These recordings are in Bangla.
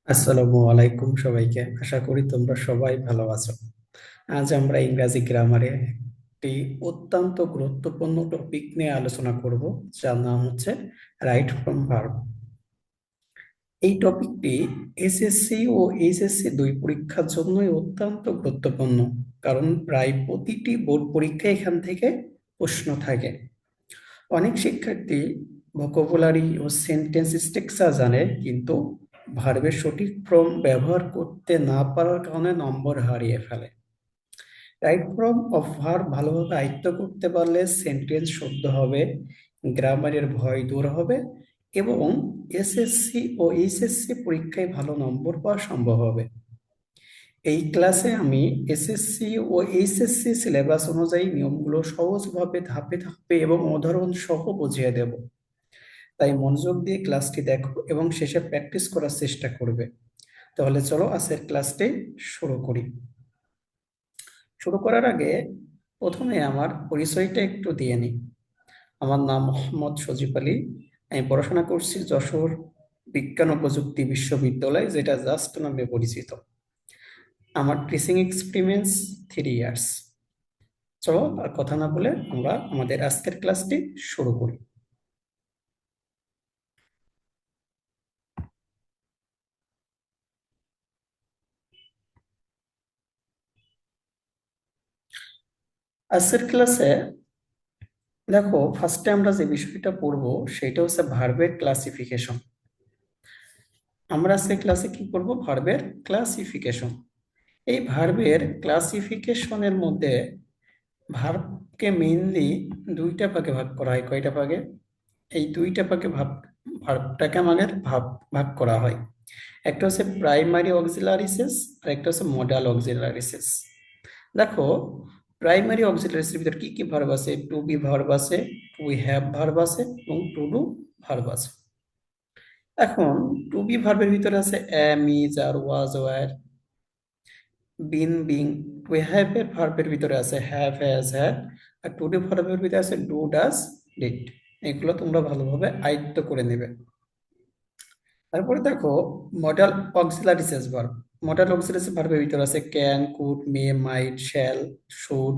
আসসালামু আলাইকুম সবাইকে। আশা করি তোমরা সবাই ভালো আছো। আজ আমরা ইংরাজি গ্রামারে একটি অত্যন্ত গুরুত্বপূর্ণ টপিক নিয়ে আলোচনা করব, যার নাম হচ্ছে রাইট ফ্রম ভার্ব। এই টপিকটি এসএসসি ও এইচএসসি দুই পরীক্ষার জন্যই অত্যন্ত গুরুত্বপূর্ণ, কারণ প্রায় প্রতিটি বোর্ড পরীক্ষায় এখান থেকে প্রশ্ন থাকে। অনেক শিক্ষার্থী ভোকাবুলারি ও সেন্টেন্স স্ট্রাকচার জানে, কিন্তু ভার্বের সঠিক ফর্ম ব্যবহার করতে না পারার কারণে নম্বর হারিয়ে ফেলে। রাইট ফর্ম অফ ভার্ব ভালোভাবে আয়ত্ত করতে পারলে সেন্টেন্স শুদ্ধ হবে, গ্রামারের ভয় দূর হবে এবং এসএসসি ও এইচএসসি পরীক্ষায় ভালো নম্বর পাওয়া সম্ভব হবে। এই ক্লাসে আমি এসএসসি ও এইচএসসি সিলেবাস অনুযায়ী নিয়মগুলো সহজভাবে ধাপে ধাপে এবং উদাহরণ সহ বুঝিয়ে দেব। তাই মনোযোগ দিয়ে ক্লাসটি দেখো এবং শেষে প্র্যাকটিস করার চেষ্টা করবে। তাহলে চলো আজকের ক্লাসটি শুরু করি। শুরু করার আগে প্রথমে আমার পরিচয়টা একটু দিয়ে নিই। আমার নাম মোহাম্মদ সজিব আলী। আমি পড়াশোনা করছি যশোর বিজ্ঞান ও প্রযুক্তি বিশ্ববিদ্যালয়, যেটা জাস্ট নামে পরিচিত। আমার টিচিং এক্সপিরিয়েন্স 3 ইয়ার্স। চলো আর কথা না বলে আমরা আমাদের আজকের ক্লাসটি শুরু করি। আজকের ক্লাসে দেখো, ফার্স্টে আমরা যে বিষয়টা পড়বো সেটা হচ্ছে ভার্বের ক্লাসিফিকেশন। আমরা আজকে ক্লাসে কি করব? ভার্বের ক্লাসিফিকেশন। এই ভার্বের ক্লাসিফিকেশনের মধ্যে ভার্বকে মেইনলি দুইটা ভাগে ভাগ করা হয়। কয়টা ভাগে? এই দুইটা ভাগে ভার্বটাকে আমাদের ভাগ ভাগ করা হয়। একটা হচ্ছে প্রাইমারি অক্সিলারিসেস আর একটা হচ্ছে মডাল অক্সিলারিসেস। দেখো, প্রাইমারি অক্সিলারিসের ভিতরে কি কি ভার্ব আছে? টু বি ভার্ব আছে, টু হ্যাভ ভার্ব আছে এবং টু ডু ভার্ব আছে। এখন টু বি ভার্বের ভিতরে আছে am, is, are, was, were, been, being. To have এর ভার্বের ভিতরে আছে হ্যাভ, হ্যাজ, হ্যাড। আর টু ডু ভার্বের ভিতরে আছে ডু, ডাজ, ডিড। এগুলো তোমরা ভালোভাবে আয়ত্ত করে নেবে। তারপরে দেখো modal auxiliaries verb. Modal auxiliaries ভার্বের ভিতরে আছে can, could, may, might, shall, should,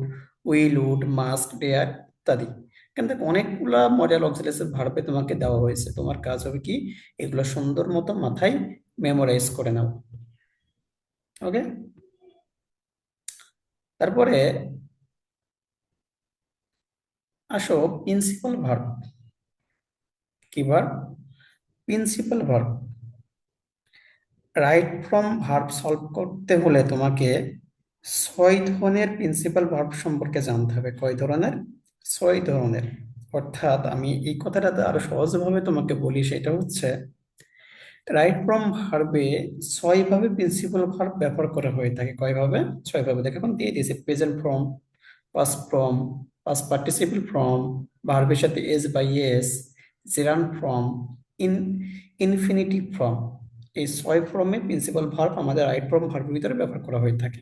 will, would, must, dare ইত্যাদি। এখান থেকে অনেকগুলা মডেল অক্সিলারিসেস ভার্বে তোমাকে দেওয়া হয়েছে। তোমার কাজ হবে কি, এগুলো সুন্দর মতো মাথায় মেমোরাইজ করে নাও। ওকে। তারপরে আসো প্রিন্সিপাল ভার্ব। কি verb? Principal verb. Right from verb solve করতে হলে তোমাকে 6 ধরনের প্রিন্সিপাল ভার্ব সম্পর্কে জানতে হবে। কয় ধরনের? 6 ধরনের। অর্থাৎ আমি এই কথাটাতে আরো সহজভাবে তোমাকে বলি, সেটা হচ্ছে রাইট ফ্রম ভার্বে 6 ভাবে প্রিন্সিপাল ভার্ব ব্যবহার করা হয়ে থাকে। কয়ভাবে? 6 ভাবে। দেখো এখন দিয়ে দিয়েছে present form, past form, past participle form, ভার্বের সাথে এস বা yes, gerund form, in infinitive form. এই 6 ফর্মে প্রিন্সিপাল ভার্ব আমাদের রাইট ফর্ম ভার্বের ভিতরে ব্যবহার করা হয়ে থাকে।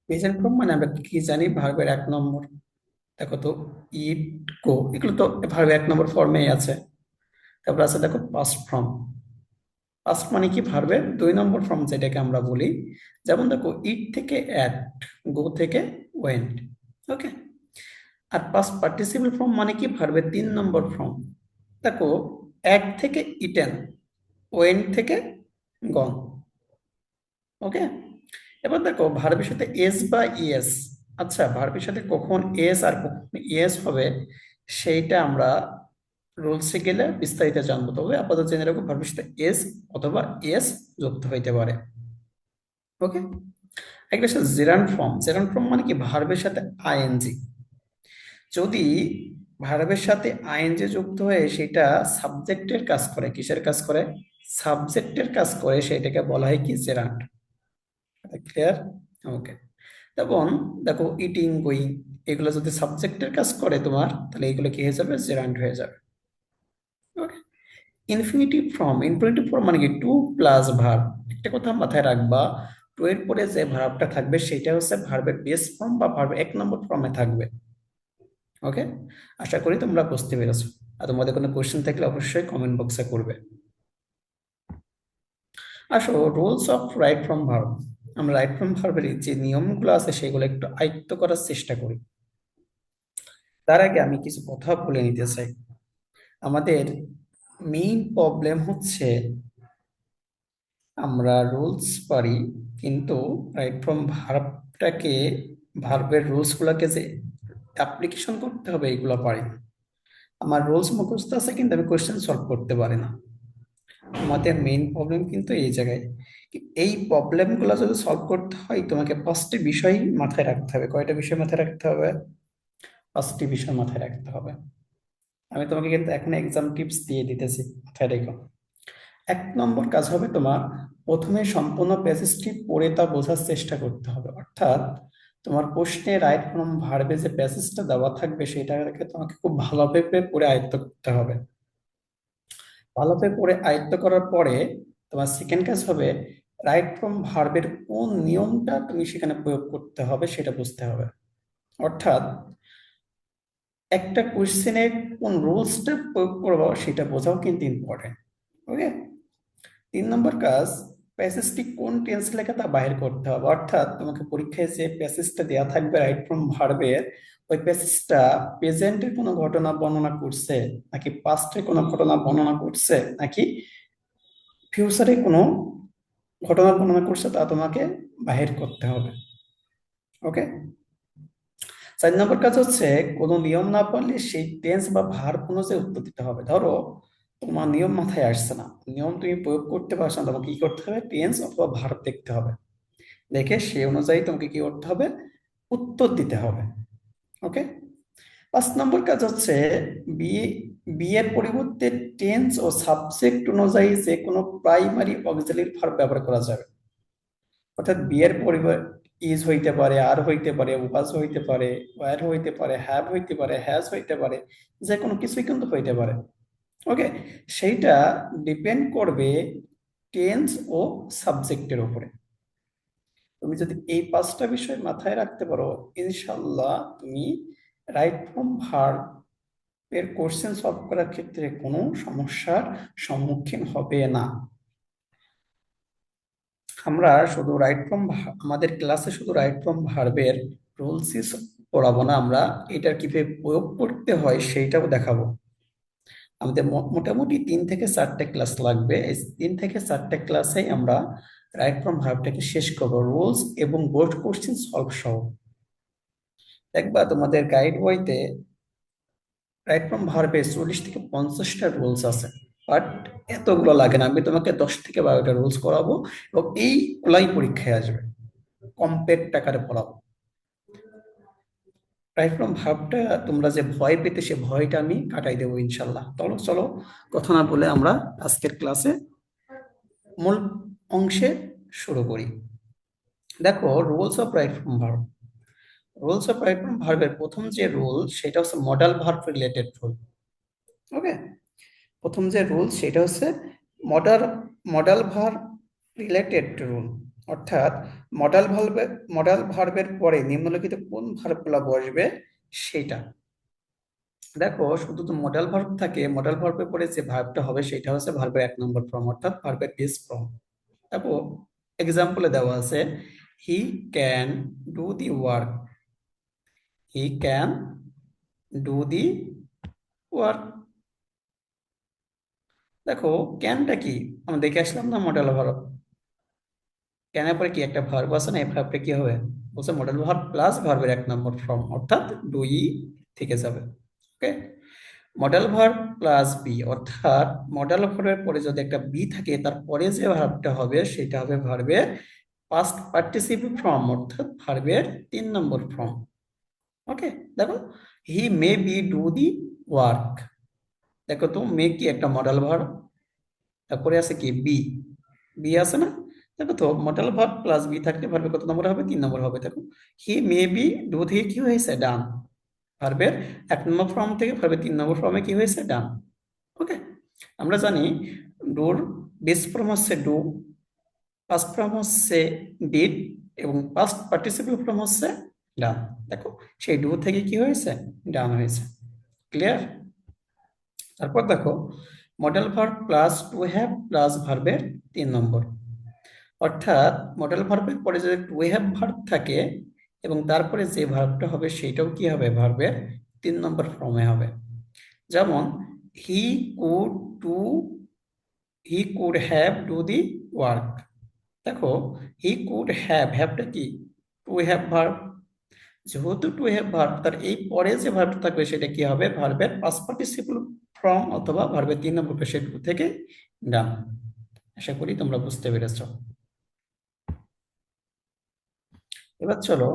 প্রেজেন্ট ফর্ম মানে আমরা কি জানি? ভার্বের 1 নম্বর। দেখো তো, ইট, গো, এগুলো তো ভার্বের 1 নম্বর ফর্মেই আছে। তারপর আছে দেখো পাস্ট ফর্ম। পাস্ট মানে কি? ভার্বের 2 নম্বর ফর্ম, যেটাকে আমরা বলি। যেমন দেখো ইট থেকে অ্যাট, গো থেকে ওয়েন্ট। ওকে। আর পাস্ট পার্টিসিপল ফর্ম মানে কি? ভার্বের 3 নম্বর ফর্ম। দেখো অ্যাট থেকে ইটেন, ওয়েন্ট থেকে গন। ওকে। এবার দেখো ভার্বের সাথে এস বা ইএস। আচ্ছা, ভার্বের সাথে কখন এস আর কখন ইএস হবে সেইটা আমরা রুলসে গেলে বিস্তারিত জানবো। তবে আপাতত জেনে রাখো ভার্বের সাথে এস অথবা এস যুক্ত হইতে পারে। ওকে। একটা হচ্ছে জেরান্ড ফর্ম। জেরান্ড ফর্ম মানে কি? ভার্বের সাথে আইএনজি। যদি ভার্বের সাথে আইএনজি যুক্ত হয়ে সেটা সাবজেক্টের কাজ করে। কিসের কাজ করে? সাবজেক্টের কাজ করে, সেটাকে বলা হয় কি? জেরান্ড। ক্লিয়ার? ওকে। যেমন দেখো ইটিং, গোয়িং, এগুলো যদি সাবজেক্টের কাজ করে তোমার, তাহলে এগুলো কি হয়ে যাবে? জেরান্ড হয়ে যাবে। Okay. Infinitive form. Infinitive form মানে কি? To plus verb. একটা কথা মাথায় রাখবা, টু এর পরে যে ভার্বটা থাকবে সেটা হচ্ছে ভার্বের বেস ফর্ম বা ভার্ব 1 নম্বর ফর্মে থাকবে। ওকে। আশা করি তোমরা বুঝতে পেরেছো। আর তোমাদের কোনো কোশ্চেন থাকলে অবশ্যই কমেন্ট বক্সে করবে। আসো, rules of right from verb. আমরা রাইট ফ্রম ভার্বের যে নিয়মগুলো আছে সেগুলো একটু আয়ত্ত করার চেষ্টা করি। তার আগে আমি কিছু কথা বলে নিতে চাই। আমাদের মেইন প্রবলেম হচ্ছে আমরা রুলস পারি, কিন্তু রাইট ফ্রম ভার্বটাকে, ভার্বের রুলস গুলাকে যে অ্যাপ্লিকেশন করতে হবে এগুলো পারি না। আমার রুলস মুখস্থ আছে কিন্তু আমি কোশ্চেন সলভ করতে পারি না। আমাদের মেইন প্রবলেম কিন্তু এই জায়গায়। এই প্রবলেমগুলো যদি সলভ করতে হয় তোমাকে পাঁচটি বিষয় মাথায় রাখতে হবে। কয়টা বিষয় মাথায় রাখতে হবে? পাঁচটি বিষয় মাথায় রাখতে হবে। আমি তোমাকে কিন্তু এখন এক্সাম টিপস দিয়ে দিতেছি, মাথায় রেখো। এক নম্বর কাজ হবে তোমার প্রথমে সম্পূর্ণ প্যাসেজটি পড়ে তা বোঝার চেষ্টা করতে হবে। অর্থাৎ তোমার প্রশ্নে রাইট ফ্রম ভার্বে যে প্যাসেজটা দেওয়া থাকবে সেটাকে তোমাকে খুব ভালোভাবে পড়ে আয়ত্ত করতে হবে। ভালোভাবে পড়ে আয়ত্ত করার পরে তোমার সেকেন্ড কাজ হবে রাইট ফ্রম ভার্বের কোন নিয়মটা তুমি সেখানে প্রয়োগ করতে হবে সেটা বুঝতে হবে। অর্থাৎ একটা কোশ্চেনের কোন রুলসটা প্রয়োগ করবো সেটা বোঝাও কিন্তু ইম্পর্টেন্ট। ওকে। তিন নম্বর কাজ, প্যাসেজটি কোন টেন্স লেখা তা বাইর করতে হবে। অর্থাৎ তোমাকে পরীক্ষায় যে প্যাসেজটা দেওয়া থাকবে রাইট ফ্রম ভার্বের, ওই প্যাসেজটা প্রেজেন্টের কোনো ঘটনা বর্ণনা করছে, নাকি পাস্টের কোনো ঘটনা বর্ণনা করছে, নাকি ফিউচারে কোনো ঘটনা বর্ণনা করছে, তা তোমাকে বাহির করতে হবে। ওকে। চার নম্বর কাজ হচ্ছে কোনো নিয়ম না পারলে সেই টেন্স বা ভার্ব অনুযায়ী উত্তর দিতে হবে। ধরো তোমার নিয়ম মাথায় আসছে না, নিয়ম তুমি প্রয়োগ করতে পারছো না, তোমাকে কি করতে হবে? টেন্স অথবা ভার্ব দেখতে হবে, দেখে সেই অনুযায়ী তোমাকে কি করতে হবে? উত্তর দিতে হবে। ওকে। পাঁচ নম্বর কাজ হচ্ছে বি বি এর পরিবর্তে টেন্স ও সাবজেক্ট অনুযায়ী যে কোনো প্রাইমারি অক্সিলারি ভার্ব ব্যবহার করা যাবে। অর্থাৎ বি এর পরিবার ইজ হইতে পারে, আর হইতে পারে, ওয়াজ হইতে পারে, ওয়ার হইতে পারে, হ্যাভ হইতে পারে, হ্যাজ হইতে পারে, যে কোনো কিছুই কিন্তু হইতে পারে। ওকে। সেইটা ডিপেন্ড করবে টেন্স ও সাবজেক্টের উপরে। তুমি যদি এই পাঁচটা বিষয় মাথায় রাখতে পারো, ইনশাল্লাহ তুমি রাইট ফ্রম ভার্ব এর কোশ্চেন সলভ করার ক্ষেত্রে কোনো সমস্যার সম্মুখীন হবে না। আমরা শুধু রাইট ফ্রম, আমাদের ক্লাসে শুধু রাইট ফ্রম ভার্বের রুলসই পড়াবো না, আমরা এটা কিভাবে প্রয়োগ করতে হয় সেইটাও দেখাবো। আমাদের মোটামুটি 3 থেকে 4টে ক্লাস লাগবে। এই 3 থেকে 4টে ক্লাসেই আমরা রাইট ফ্রম ভার্বটাকে শেষ করবো, রুলস এবং বোর্ড কোশ্চেন সলভ সহ। দেখবা তোমাদের গাইড বইতে রাইট ফ্রম ভার্বে 40 থেকে 50টা রুলস আছে, বাট এতগুলো লাগে না। আমি তোমাকে 10 থেকে 12টা রুলস করাবো এবং এইগুলাই পরীক্ষায় আসবে, কম্পেক্ট আকারে পড়াবো। রাইট ফ্রম ভার্বটা তোমরা যে ভয় পেতে, সে ভয়টা আমি কাটাই দেবো ইনশাল্লাহ। চলো চলো, কথা না বলে আমরা আজকের ক্লাসে মূল অংশে শুরু করি। দেখো, rules of right from verb. Rules of right from ভার্বের প্রথম যে রুল সেটা হচ্ছে মডাল ভার্ব রিলেটেড রুল। ওকে। প্রথম যে রুল সেটা হচ্ছে modal modal verb related rule. অর্থাৎ মডাল ভার্বের পরে নিম্নলিখিত কোন ভার্বগুলো বসবে সেটা। দেখো, শুধু তো মডাল ভার্ব থাকে, মডাল ভার্বের পরে যে ভার্বটা হবে সেটা হচ্ছে ভার্বের 1 নম্বর ফর্ম, অর্থাৎ ভার্বের বেস ফর্ম। দেখো, এক্সাম্পলে দেওয়া আছে he can do the work. He can do the work. দেখো, ক্যানটা কি আমরা দেখে আসলাম না, মডেল ভার্ব। ক্যানের পরে কি একটা ভার্ব আছে না, এই ভার্বটা কি হবে? বলছে মডেল ভার্ব প্লাস ভার্বের 1 নম্বর ফর্ম, অর্থাৎ ডুই থেকে যাবে। ওকে। মডেল ভার্ব প্লাস বি, অর্থাৎ মডেল ভার্বের পরে যদি একটা বি থাকে, তারপরে যে ভার্বটা হবে সেটা হবে ভার্বের পাস্ট পার্টিসিপল ফর্ম, অর্থাৎ ভার্বের 3 নম্বর ফর্ম। ওকে। দেখো, he may be do the work. দেখো তো, মে কি একটা মডেল ভার্ব, তারপরে আছে কি বি, বি আছে না? দেখো তো, মডেল ভার্ব প্লাস বি থাকলে ভার্বে কত নম্বর হবে? 3 নম্বর হবে। দেখো, হি মে বি ডু থেকে কি হয়েছে? ডান। ভার্বের 1 নম্বর ফর্ম থেকে ভার্বের 3 নম্বর ফর্মে কি হয়েছে? ডান। ওকে। আমরা জানি ডুর বেস ফর্ম হচ্ছে ডু, পাস্ট ফর্ম হচ্ছে ডিড, এবং পাস্ট পার্টিসিপল ফর্ম হচ্ছে ডান। দেখো, সেই ডু থেকে কি হয়েছে? ডান হয়েছে। ক্লিয়ার? তারপর দেখো, modal verb plus to have plus ভার্বের 3 নম্বর। অর্থাৎ মডেল ভার্বের পরে যদি টু হ্যাভ ভার্ব থাকে এবং তারপরে যে ভার্বটা হবে সেটাও কি হবে, ভার্বের 3 নম্বর ফর্মে হবে। যেমন he could to he could have do the work. দেখো হি কুড হ্যাভ, হ্যাভটা কি, টু হ্যাভ ভার্ব। যেহেতু টু হ্যাভ ভার্ব, তার এই পরে যে ভার্বটা থাকবে সেটা কি হবে, ভার্বের পাস্ট পার্টিসিপল ফর্ম অথবা ভার্বের 3 নম্বর পেশে টু থেকে ডান। আশা করি তোমরা বুঝতে পেরেছো। এবার চলো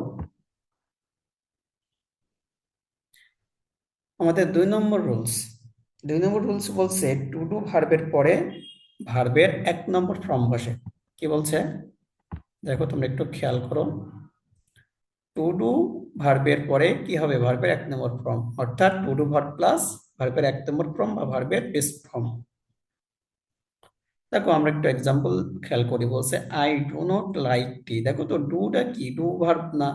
আমাদের 2 নম্বর রুলস। 2 নম্বর রুলস বলছে টু ডু ভার্বের পরে ভার্বের 1 নম্বর ফর্ম বসে। কি বলছে দেখো, তোমরা একটু খেয়াল করো। টু ডু ভার্বের পরে কি হবে, ভার্বের 1 নম্বর ফর্ম, অর্থাৎ টু ডু ভার্ব প্লাস ভার্বের 1 নম্বর ফর্ম বা ভার্বের বেস ফর্ম। দেখো আমরা একটু এক্সাম্পল খেয়াল করি। বলছে আই ডু নট লাইক টি। দেখো তো ডুটা কি, ডু ভার্ব না।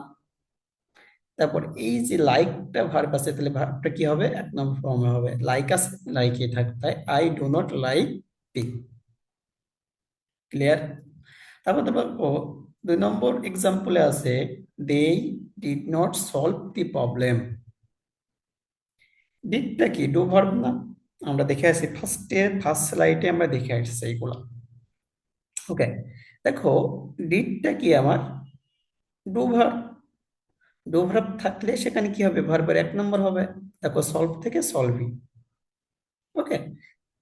তারপর এই যে লাইকটা ভার্ব আছে, তাহলে ভার্বটা কি হবে, 1 নম্বর ফর্মে হবে। লাইক আছে, লাইকই থাকবে, তাই I do not like tea. Clear? তারপর দেখো 2 নম্বর এক্সাম্পলে আছে they did not solve the problem. ডিডটা কি, ডু ভার্ব না? আমরা দেখে আসি ফার্স্ট স্লাইডে আমরা দেখে আসছি এইগুলো। ওকে, দেখো ডিডটা কি আমার, ডু ভার্ব। ডু ভার্ব থাকলে সেখানে কি হবে, ভার্বের 1 নম্বর হবে। দেখো সলভ থেকে সলভি। ওকে,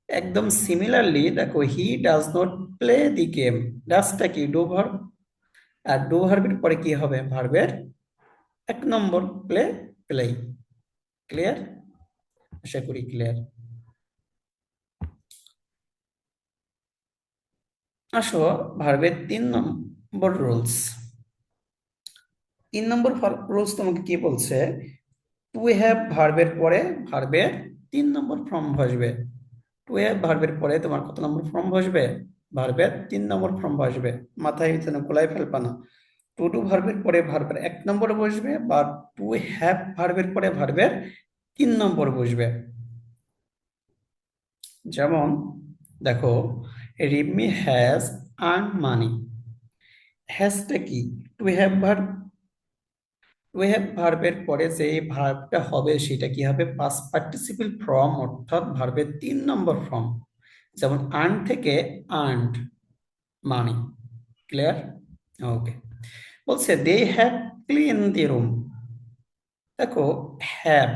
একদম সিমিলারলি দেখো he does not play the game. ডাজটা কি, ডু ভার্ব। আর ডু ভার্বের পরে কি হবে, ভার্বের 1 নম্বর, প্লে, প্লেই। ক্লিয়ার? আশা করি ক্লিয়ার। আসো ভার্বের 3 নম্বর রুলস। 3 নম্বর রুলস তোমাকে কি বলছে, টু হ্যাভ ভার্বের পরে ভার্বের 3 নম্বর ফর্ম বসবে। টু হ্যাভ ভার্বের পরে তোমার কত নম্বর ফর্ম বসবে, ভার্বের 3 নম্বর ফর্ম বসবে। মাথায় যেন গোলাই ফেলবা না। টু ডু ভার্বের পরে ভার্বের 1 নম্বর বসবে, বা টু হ্যাভ ভার্বের পরে ভার্বের 3 নম্বর বসবে। যেমন দেখো রিমি হ্যাজ আর্ন মানি। হ্যাজটা কি, to have verb. To have ভার্বের পরে যে ভার্বটা হবে সেটা কি হবে, পাস্ট পার্টিসিপল ফর্ম, অর্থাৎ ভার্বের 3 নম্বর ফর্ম। যেমন আর্ন থেকে আর্নড মানি। ক্লিয়ার? ওকে, বলছে they have clean the room. দেখো হ্যাভ,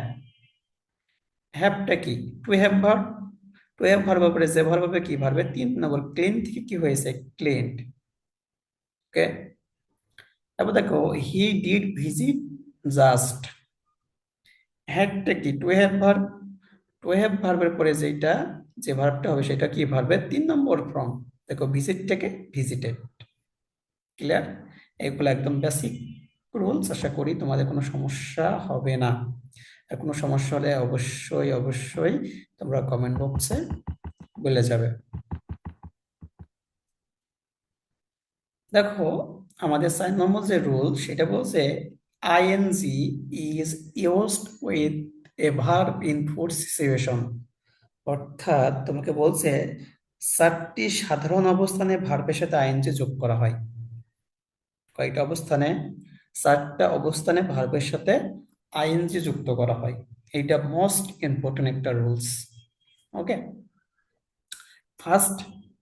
হ্যাভটা কি, to have verb. To have verb পরে যে ভার্ব হবে কি, ভার্বের 3 নম্বর, ক্লিন থেকে কি হয়েছে, ক্লিনড। ওকে, তারপর দেখো হি ডিড ভিজিট জাস্ট। হ্যাডটা কি, to have verb. To have ভার্বের পরে যেটা যে ভার্বটা হবে সেটা কি, ভার্বের 3 নম্বর ফর্ম। দেখো ভিজিটটাকে ভিজিটেড। ক্লিয়ার? এগুলো একদম বেসিক রুলস। আশা করি তোমাদের কোনো সমস্যা হবে না। আর কোনো সমস্যা হলে অবশ্যই অবশ্যই তোমরা কমেন্ট বক্সে বলে যাবে। দেখো আমাদের 4 নম্বর যে রুল সেটা বলছে I N G is used with a verb in 4 situation. অর্থাৎ তোমাকে বলছে 4টি সাধারণ অবস্থানে ভার্বের সাথে আইএনজি যোগ করা হয়। কয়েকটা অবস্থানে, 4টা অবস্থানে ভার্বের সাথে আইএনজি যুক্ত করা হয়। এইটা মোস্ট ইম্পর্টেন্ট একটা রুলস। ওকে, ফার্স্ট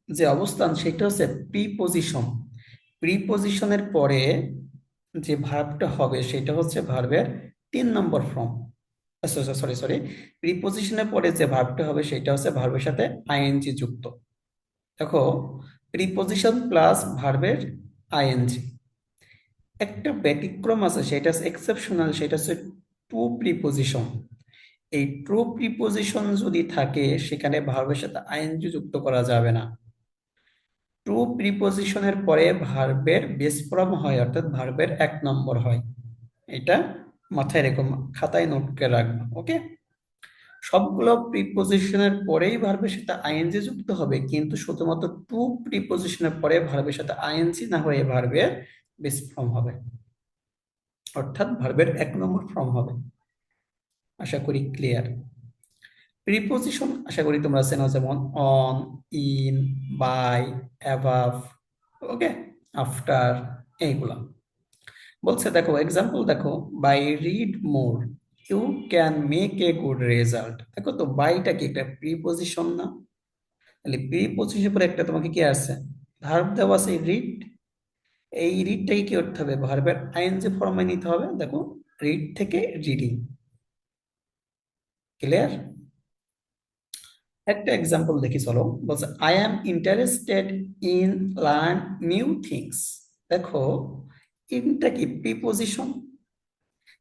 যে অবস্থান সেটা হচ্ছে প্রিপোজিশন। প্রিপোজিশনের পরে যে ভার্বটা হবে সেটা হচ্ছে ভার্বের 3 নম্বর ফর্ম। সরি সরি, প্রিপোজিশনের পরে যে ভার্বটা হবে সেটা হচ্ছে ভার্বের সাথে আইএনজি যুক্ত। দেখো প্রিপোজিশন প্লাস ভার্বের আইএনজি, একটা ব্যতিক্রম আছে, সেটা হচ্ছে এক্সেপশনাল, সেটা হচ্ছে টু প্রিপোজিশন। এই ট্রু প্রিপোজিশন যদি থাকে সেখানে ভার্বের সাথে আইএনজি যুক্ত করা যাবে না। ট্রু প্রিপোজিশনের পরে ভার্বের বেস ফর্ম হয়, অর্থাৎ ভার্বের 1 নম্বর হয়। এটা মাথায় রেখো, খাতায় নোট করে রাখবো। ওকে, সবগুলো প্রিপোজিশনের পরেই ভার্বের সাথে আইএনজি যুক্ত হবে, কিন্তু শুধুমাত্র টু প্রিপোজিশনের পরে ভার্বের সাথে আইএনজি না হয়ে ভার্বের বেস ফর্ম হবে, অর্থাৎ ভার্বের 1 নম্বর ফর্ম হবে। আশা করি ক্লিয়ার। প্রিপোজিশন আশা করি তোমরা চেনো, যেমন on, in, by, above. Okay, after, এইগুলা বলছে। দেখো এক্সাম্পল দেখো, by read more you can make a good result. দেখো তো বাইটা কি একটা প্রিপজিশন না? তাহলে প্রিপজিশন পরে একটা তোমাকে কি আছে, ভার্ব দেওয়া আছে রিড। এই রিডটাই কি করতে হবে, ভার্বের আইএনজি ফর্মে নিতে হবে। দেখো রিড থেকে রিডিং। ক্লিয়ার? একটা এক্সাম্পল দেখি চলো। বলছে I am interested in learn new things. দেখো ইনটা কি প্রিপজিশন,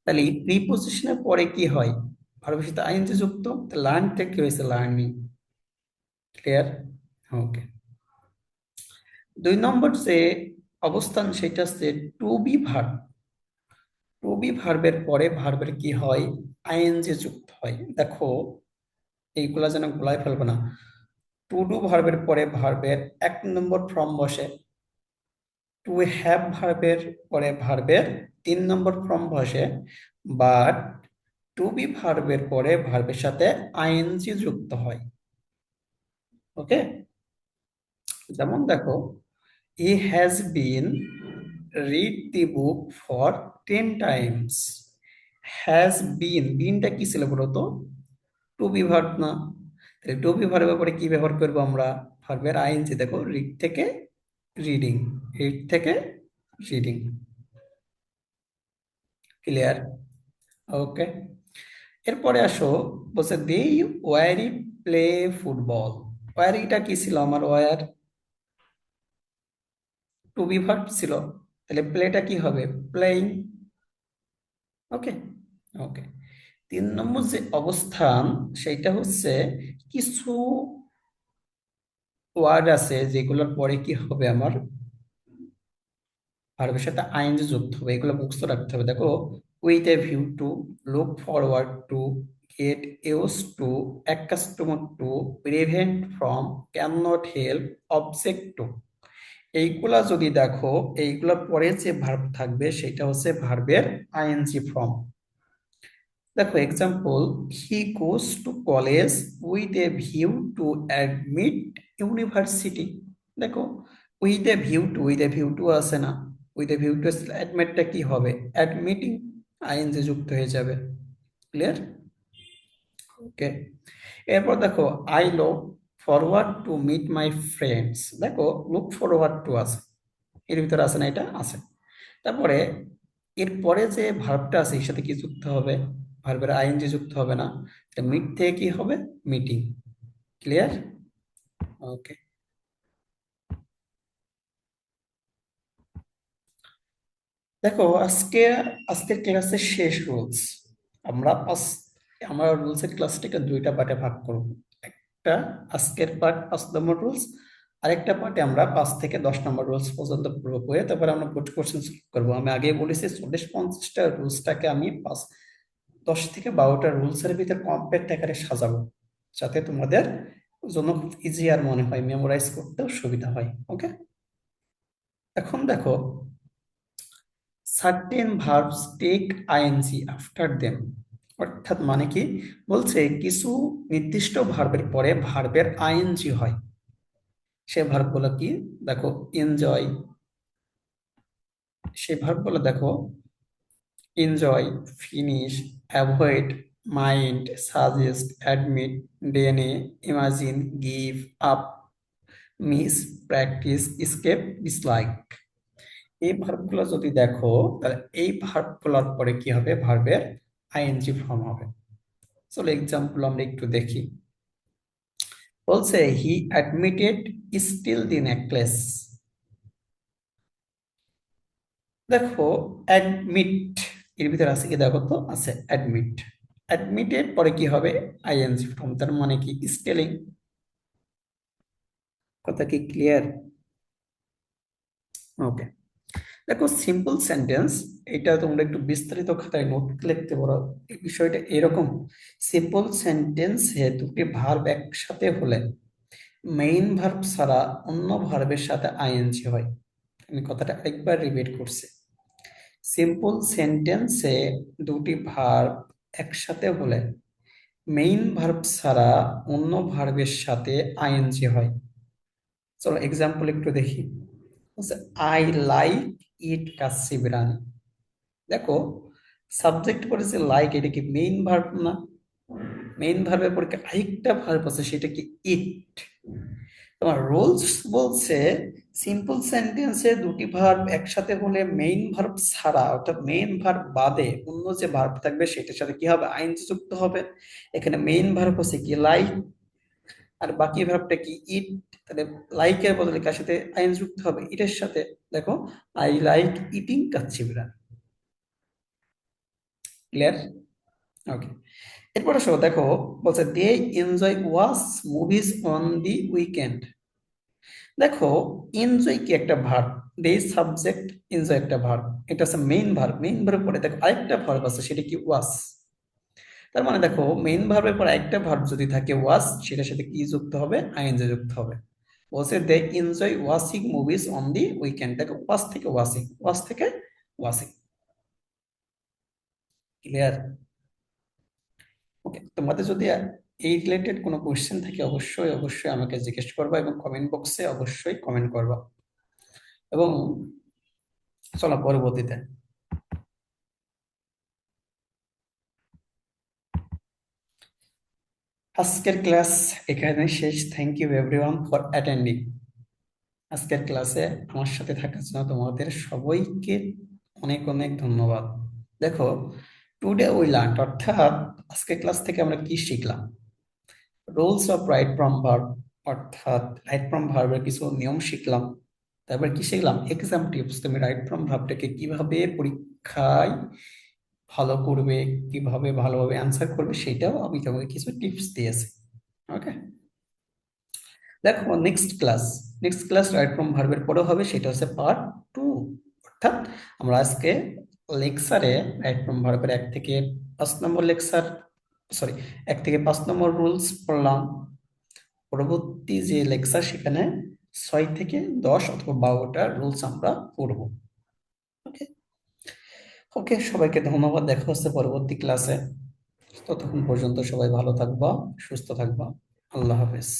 তাহলে এই প্রিপজিশনের পরে কি হয়, ভার্বের সাথে আইএনজি যুক্ত। লার্নটা কি হয়েছে, লার্নিং। ক্লিয়ার? ওকে। 2 নম্বর যে অবস্থান সেটা হচ্ছে to be verb. To be ভার্বের পরে ভার্বের কি হয়, আইএনজি যুক্ত হয়। দেখো এইগুলা যেন গোলায় ফেলবে না। টু ডু ভার্বের পরে ভার্বের 1 নম্বর ফর্ম বসে। টু হ্যাভ ভার্বের পরে ভার্বের 3 নম্বর ফর্ম বসে। বাট টু বি ভার্বের পরে ভার্বের সাথে আইএনজি যুক্ত হয়। ওকে। যেমন দেখো, he has been read the book for 10 times. Has been, বিনটা কি ছিল বলতো, টু বি ভার্ব না? তাহলে টু বি ভার্বের পরে কি ব্যবহার করবো আমরা, ভার্বের আইএনজি। দেখো রিড থেকে রিডিং, রিড থেকে রিডিং। ক্লিয়ার? ওকে। এরপরে আসো, বলছে দে ওয়ারি প্লে ফুটবল। ওয়ারিটা কি ছিল আমার, ওয়ার টু বি ভার্ব ছিল। তাহলে প্লেটা কি হবে, প্লেইং। ওকে। ওকে। 3 নম্বর যে অবস্থান সেইটা হচ্ছে কিছু ওয়ার্ড আছে যেগুলোর পরে কি হবে আমার, ভার্বের সাথে আইএনজি যুক্ত হবে। এগুলো মুখস্থ রাখতে হবে। দেখো with a view to, look forward to, get use to, accustom to, prevent from, can not help, object to. এইগুলা যদি দেখো, এইগুলোর পরে যে ভার্ব থাকবে সেটা হচ্ছে ভার্বের আইএনজি ফর্ম। দেখো example, he goes to college with a view to admit university. দেখো with a view to, with a view to আছে না, উইথ এ ভিউ টু অ্যাডমিটটা কি হবে, অ্যাডমিটিং, আইএনজি যুক্ত হয়ে যাবে। ক্লিয়ার? ওকে। এরপর দেখো, I look forward to meet my friends. দেখো লুক ফরওয়ার্ড টু আছে, এর ভিতরে আছে না, এটা আছে। তারপরে এরপরে যে ভার্বটা আছে এর সাথে কি যুক্ত হবে, ভার্বের আইএনজি যুক্ত হবে না। মিট থেকে কি হবে, মিটিং। ক্লিয়ার? ওকে। দেখো আজকের ক্লাসের শেষ রুলস। আমরা পাঁচ আমরা রুলসের ক্লাসটাকে 2টা পার্টে ভাগ করব। একটা আজকের পার্ট 5 নম্বর রুলস, আরেকটা পার্টে আমরা 5 থেকে 10 নম্বর রুলস পর্যন্ত পুরো করে তারপরে আমরা বোর্ড কোশ্চেন সলভ করবো। আমি আগেই বলেছি 40-50টা রুলসটাকে আমি 10 থেকে 12টা রুলসের ভিতরে কম্প্যাক্ট আকারে সাজাবো, যাতে তোমাদের জন্য ইজিয়ার মনে হয়, মেমোরাইজ করতেও সুবিধা হয়। ওকে। এখন দেখো, certain verbs take I N G after them. অর্থাৎ মানে কি, বলছে কিছু নির্দিষ্ট ভার্বের পরে ভার্বের আইএনজি হয়। সে ভার্বগুলো কি, দেখো এনজয়, সে ভার্বগুলো দেখো enjoy, finish, avoid, mind, suggest, admit, deny, imagine, give up, miss, practice, escape, dislike. এই ভার্বগুলো যদি দেখো, তাহলে এই ভার্বগুলোর পরে কি হবে, ভার্বের আইএনজি ফর্ম হবে। চলো এক্সাম্পল আমরা একটু দেখি। বলছে he admitted steal the necklace. দেখো অ্যাডমিট এর ভিতরে আছে কি, দেখো তো আছে অ্যাডমিট। অ্যাডমিটেড পরে কি হবে, আইএনজি ফর্ম, তার মানে কি স্পেলিং। কথা কি ক্লিয়ার? ওকে। দেখো সিম্পল সেন্টেন্স, এটা তোমরা একটু বিস্তারিত খাতায় নোট লিখতে পারো। এই বিষয়টা এরকম, সিম্পল সেন্টেন্সে দুটি ভার্ব একসাথে হলে মেইন ভার্ব ছাড়া অন্য ভার্বের সাথে আইএনজি হয়। আমি কথাটা একবার রিপিট করছি। সিম্পল সেন্টেন্সে দুটি ভার্ব একসাথে হলে মেইন ভার্ব ছাড়া অন্য ভার্বের সাথে আইএনজি হয়। চলো এক্সাম্পল একটু দেখি। I like it kacchi biryani. দেখো, সাবজেক্ট করেছে লাইক, এটা কি মেইন ভার্ব না? মেইন ভার্বের পরে কি আরেকটা ভার্ব আছে, সেটা কি ইট। তোমার রুলস বলছে সিম্পল সেন্টেন্সে দুটি ভার্ব একসাথে হলে মেইন ভার্ব ছাড়া, অর্থাৎ মেইন ভার্ব বাদে অন্য যে ভার্ব থাকবে সেটার সাথে কি হবে, আইএনজি যুক্ত হবে। এখানে মেইন ভার্ব হচ্ছে কি লাইক, আর বাকি ভার্বটা কি ইট। তাহলে লাইকের বদলে কার সাথে আইএনজি যুক্ত হবে, ইটের সাথে। দেখো, I like eating kacchi biryani. Clear? Okay. এরপর আসো, দেখো বলছে they enjoy watch movies on the weekend. দেখো, এনজয় কি একটা ভার্ব, দে সাবজেক্ট, এনজয় একটা ভার্ব, এটা হচ্ছে মেইন ভার্ব। মেইন ভার্বের পরে দেখো আরেকটা ভার্ব আছে, সেটা কি ওয়াচ। তার মানে দেখো, মেইন ভার্বের পর একটা ভার্ব যদি থাকে ওয়াচ, সেটার সাথে কি যুক্ত হবে, আইএনজি যুক্ত হবে। বলছে they enjoy watching movies on the weekend. দেখো, ওয়াচ থেকে ওয়াচিং, ওয়াচ থেকে ওয়াচিং। ক্লিয়ার? ওকে, তোমাদের যদি এই রিলেটেড কোনো কোশ্চেন থাকে, অবশ্যই অবশ্যই আমাকে জিজ্ঞেস করবা, এবং কমেন্ট বক্সে অবশ্যই কমেন্ট করবা। এবং চলো পরবর্তীতে। আজকের ক্লাস এখানে শেষ। Thank you everyone for attending. আজকের ক্লাসে আমার সাথে থাকার জন্য তোমাদের সবাইকে অনেক অনেক ধন্যবাদ। দেখো, টুডে উই লার্ন, অর্থাৎ আজকের ক্লাস থেকে আমরা কি শিখলাম? Rules of right from verb, অর্থাৎ রাইট ফ্রম ভার্বের কিছু নিয়ম শিখলাম। তারপর কি শিখলাম, এক্সাম টিপস, তুমি রাইট ফ্রম ভার্বটাকে কিভাবে পরীক্ষায় ভালো করবে, কিভাবে ভালোভাবে অ্যান্সার করবে, সেটাও আমি তোমাকে কিছু টিপস দিয়েছি। ওকে। দেখো, নেক্সট ক্লাস রাইট ফ্রম ভার্বের পরেও হবে, সেটা হচ্ছে পার্ট 2। অর্থাৎ আমরা আজকে লেকচারে রাইট ফ্রম ভার্বের 1 থেকে 5 নম্বর লেকচার, সরি, 1 থেকে 5 নম্বর রুলস পড়লাম। পরবর্তী যে লেকচার, সেখানে 6 থেকে 10 অথবা 12টা রুলস আমরা পড়বো। ওকে। ওকে, সবাইকে ধন্যবাদ, দেখা হচ্ছে পরবর্তী ক্লাসে। ততক্ষণ পর্যন্ত সবাই ভালো থাকবা, সুস্থ থাকবা। আল্লাহ হাফেজ।